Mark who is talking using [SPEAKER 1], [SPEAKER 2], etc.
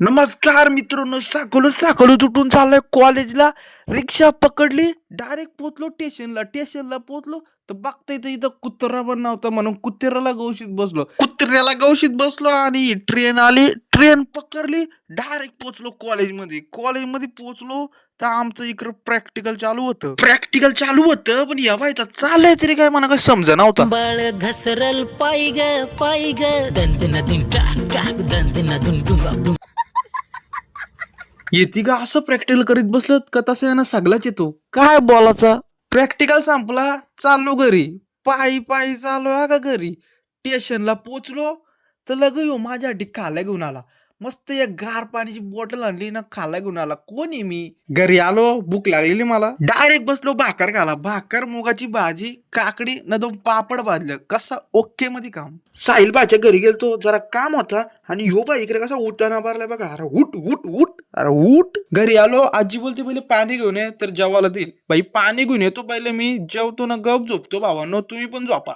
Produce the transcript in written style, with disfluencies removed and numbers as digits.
[SPEAKER 1] नमस्कार मित्रांनो, साकलो तुटून चाललोय कॉलेजला. रिक्षा पकडली, डायरेक्ट पोचलो स्टेशनला पोचलो तर बघता इथं इथं कुत्रा पण नव्हता, म्हणून कुत्र्याला गवशीत बसलो आणि ट्रेन आली. ट्रेन पकडली, डायरेक्ट पोचलो कॉलेजमध्ये पोचलो तर आमचं इकडं प्रॅक्टिकल चालू होतं पण या व्हायचं चाललंय तरी काय मला काय समजा नव्हता.
[SPEAKER 2] बाळ घसरल पाय ग दंदनादून टाक टाक दंदनादून डुंगाडुंग.
[SPEAKER 1] येते का असं प्रॅक्टिकल करीत बसलं का तसं यांना सगळाच येतो काय बोलायचा. प्रॅक्टिकल संपला, चाललो घरी. पायी पायी चाललो का घरी. स्टेशनला पोचलो तर लगे यो माझ्यासाठी खायला घेऊन आला. मस्त एक गार पाण्याची बॉटल आणली ना, खायला घेऊन आला. कोण आहे मी. घरी आलो, भूक लागलेली मला. डायरेक्ट बसलो भाकर खाला. भाकर, मुगाची भाजी, काकडी न दोन पापड भाजलं. कसा ओके मध्ये काम. साहिल बाच्या घरी गेलतो, जरा काम होता आणि ह्यो बाई इकडे कसा उठाना मारलाय बघा. अरे उठ उठ उठ, अरे उठ. घरी आलो, आजी बोलते पहिले पाणी घेऊन ये तर जेवायला देईल. बाई पाणी घेऊन येतो पहिले, मी जेवतो ना गप झोपतो. भावांनो तुम्ही पण झोपा.